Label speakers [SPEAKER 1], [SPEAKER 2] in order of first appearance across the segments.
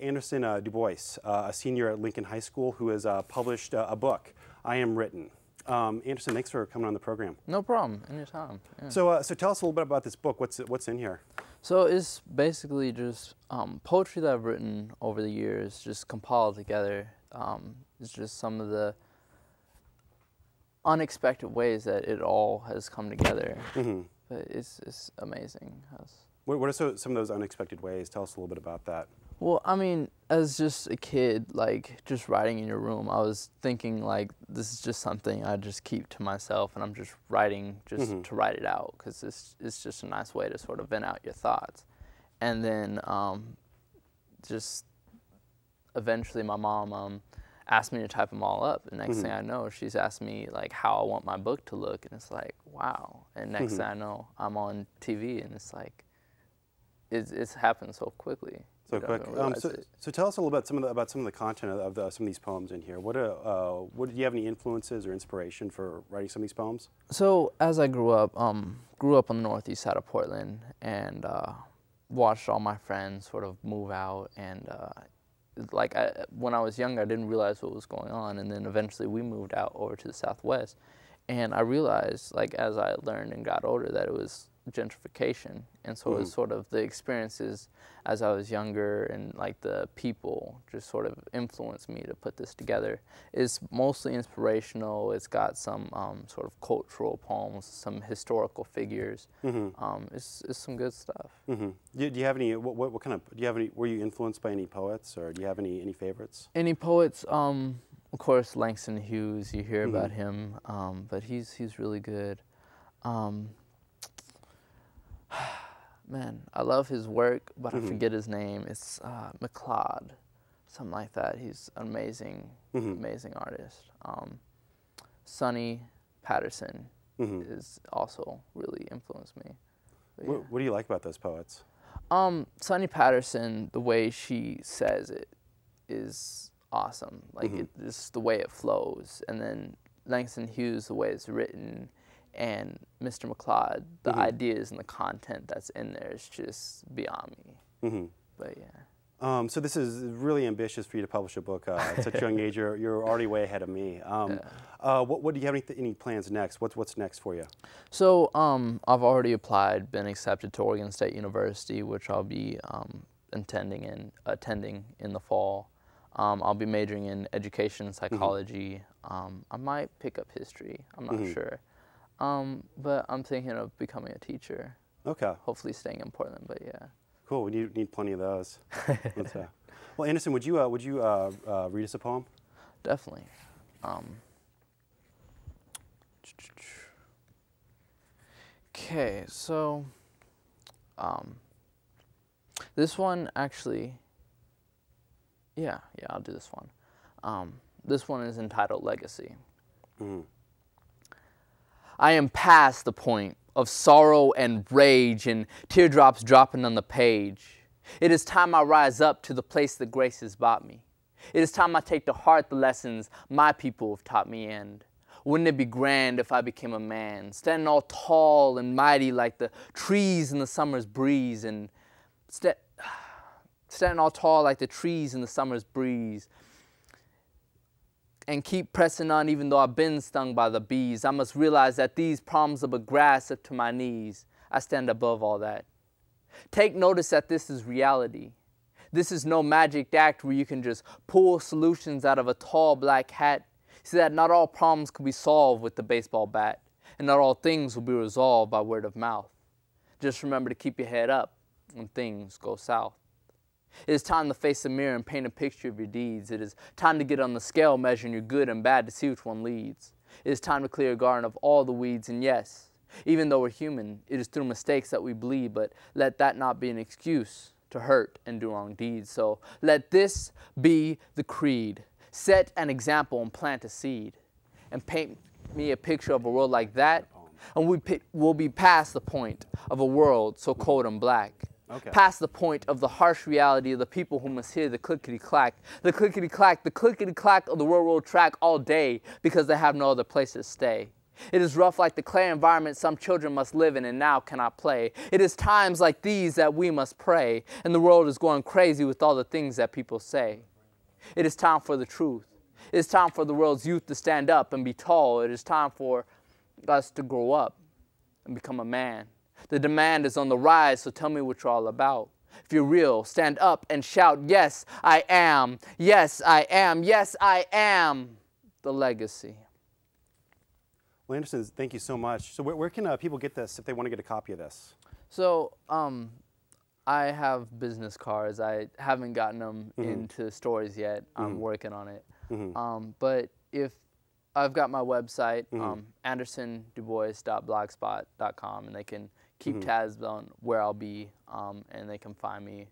[SPEAKER 1] Anderson Duboise, a senior at Lincoln High School, who has published a book, I Am Written. Anderson, thanks for coming on the program.
[SPEAKER 2] No problem, anytime. Yeah.
[SPEAKER 1] So tell us a little bit about this book. What's in here?
[SPEAKER 2] So it's basically just poetry that I've written over the years, just compiled together. It's just some of the unexpected ways that it all has come together. Mm-hmm. But it's amazing.
[SPEAKER 1] What are some of those unexpected ways? Tell us a little bit about that.
[SPEAKER 2] Well, I mean, as just a kid, like, just writing in your room, I was thinking, like, this is just something I just keep to myself, and I'm just writing just to write it out, because it's just a nice way to sort of vent out your thoughts. And then just eventually my mom asked me to type them all up, and next thing I know, she's asked me, like, how I want my book to look, and it's like, wow. And next thing I know, I'm on TV, and it's like, it's happened so quickly.
[SPEAKER 1] So quick. So tell us a little bit about some of the content of some of these poems in here. Do you have any influences or inspiration for writing some of these poems?
[SPEAKER 2] So as I grew up on the northeast side of Portland, and watched all my friends sort of move out, and when I was younger, I didn't realize what was going on, and then eventually we moved out over to the Southwest, and I realized, like, as I learned and got older, that it was gentrification, and so it was sort of the experiences as I was younger, and like the people just sort of influenced me to put this together. It's mostly inspirational. It's got some sort of cultural poems, some historical figures. It's some good stuff. Do
[SPEAKER 1] you have any? What kind of? Do you have any? Were you influenced by any poets, or do you have any favorites?
[SPEAKER 2] Any poets? Of course, Langston Hughes. You hear about him, but he's really good. Man, I love his work, but I forget his name. It's McLeod, something like that. He's an amazing artist. Sonny Patterson is also really influenced me. Yeah.
[SPEAKER 1] What do you like about those poets?
[SPEAKER 2] Sonny Patterson, the way she says it is awesome. Like, it's the way it flows. And then Langston Hughes, the way it's written, and Mr. McLeod, the ideas and the content that's in there is just beyond me. But yeah.
[SPEAKER 1] So this is really ambitious for you to publish a book at such a young age. You're already way ahead of me. What do you have any plans next? What's next for you?
[SPEAKER 2] So I've already applied, been accepted to Oregon State University, which I'll be attending in the fall. I'll be majoring in education and psychology. I might pick up history. I'm not sure. But I'm thinking of becoming a teacher.
[SPEAKER 1] Okay.
[SPEAKER 2] Hopefully staying in Portland, but yeah.
[SPEAKER 1] Cool. We need plenty of those. Well, Anderson, would you read us a poem?
[SPEAKER 2] Definitely. Okay, so this one actually, yeah, I'll do this one. This one is entitled Legacy. I am past the point of sorrow and rage and teardrops dropping on the page. It is time I rise up to the place that grace has brought me. It is time I take to heart the lessons my people have taught me, and wouldn't it be grand if I became a man, standing all tall and mighty like the trees in the summer's breeze, and standing all tall like the trees in the summer's breeze, and keep pressing on even though I've been stung by the bees. I must realize that these problems are but grass up to my knees. I stand above all that. Take notice that this is reality. This is no magic act where you can just pull solutions out of a tall black hat. See that not all problems can be solved with the baseball bat, and not all things will be resolved by word of mouth. Just remember to keep your head up when things go south. It is time to face the mirror and paint a picture of your deeds. It is time to get on the scale measuring your good and bad to see which one leads. It is time to clear a garden of all the weeds, and yes, even though we're human, it is through mistakes that we bleed, but let that not be an excuse to hurt and do wrong deeds. So let this be the creed. Set an example and plant a seed, and paint me a picture of a world like that, and we'll be past the point of a world so cold and black. Okay. Past the point of the harsh reality of the people who must hear the clickety-clack, the clickety-clack, the clickety-clack of the railroad track all day because they have no other place to stay. It is rough like the clay environment some children must live in and now cannot play. It is times like these that we must pray, and the world is going crazy with all the things that people say. It is time for the truth. It is time for the world's youth to stand up and be tall. It is time for us to grow up and become a man. The demand is on the rise, so tell me what you're all about. If you're real, stand up and shout, yes, I am. Yes, I am. Yes, I am the legacy.
[SPEAKER 1] Well, Anderson, thank you so much. So where can people get this if they want to get a copy of this?
[SPEAKER 2] So I have business cards. I haven't gotten them into stores yet. I'm working on it. But if I've got my website, andersonduboise.blogspot.com, and they can keep tabs on where I'll be, and they can find me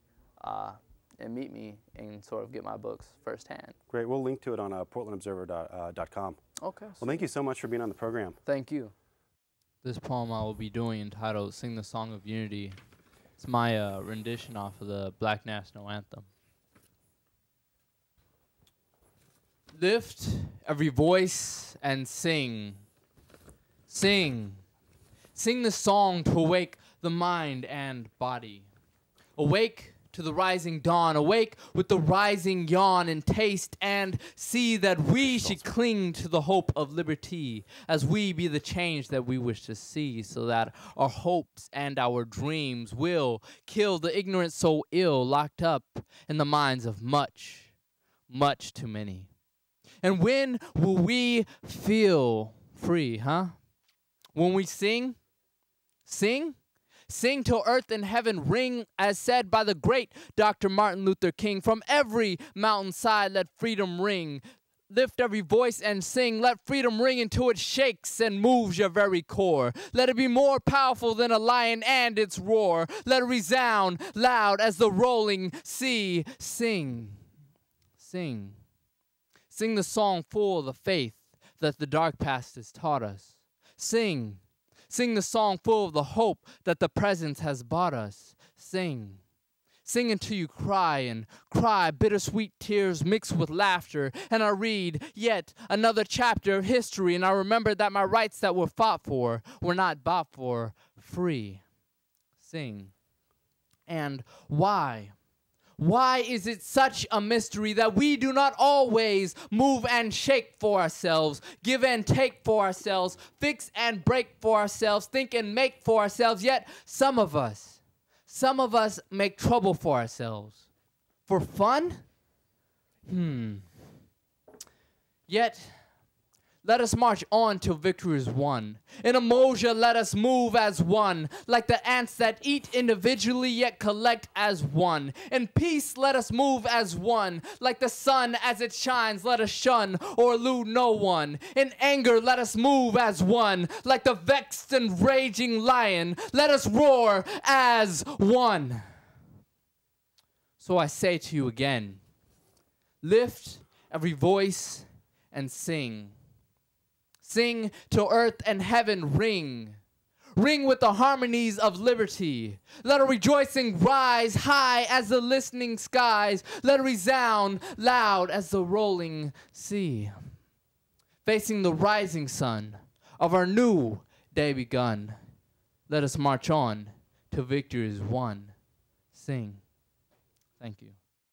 [SPEAKER 2] and meet me and sort of get my books firsthand.
[SPEAKER 1] Great. We'll link to it on portlandobserver.com.
[SPEAKER 2] Okay.
[SPEAKER 1] Well, thank you so much for being on the program.
[SPEAKER 2] Thank you.
[SPEAKER 3] This poem I will be doing entitled Sing the Song of Unity. It's my rendition off of the Black National Anthem. Lift every voice and sing. Sing. Sing the song to awake the mind and body. Awake to the rising dawn. Awake with the rising yawn, and taste and see that we should cling to the hope of liberty as we be the change that we wish to see, so that our hopes and our dreams will kill the ignorance so ill locked up in the minds of much, much too many. And when will we feel free, huh? When we sing? Sing? Sing till earth and heaven ring, as said by the great Dr. Martin Luther King. From every mountainside let freedom ring. Lift every voice and sing. Let freedom ring until it shakes and moves your very core. Let it be more powerful than a lion and its roar. Let it resound loud as the rolling sea. Sing, sing. Sing the song full of the faith that the dark past has taught us. Sing. Sing the song full of the hope that the present has bought us. Sing. Sing until you cry, and cry bittersweet tears mixed with laughter. And I read yet another chapter of history, and I remember that my rights that were fought for were not bought for free. Sing. And why? Why is it such a mystery that we do not always move and shake for ourselves, give and take for ourselves, fix and break for ourselves, think and make for ourselves, yet some of us make trouble for ourselves? For fun? Yet, let us march on till victory is won. In Emoja, let us move as one, like the ants that eat individually yet collect as one. In peace, let us move as one, like the sun as it shines, let us shun or elude no one. In anger, let us move as one, like the vexed and raging lion, let us roar as one. So I say to you again, lift every voice and sing. Sing till earth and heaven ring. Ring with the harmonies of liberty. Let a rejoicing rise high as the listening skies. Let it resound loud as the rolling sea. Facing the rising sun of our new day begun. Let us march on till victory is won. Sing. Thank you.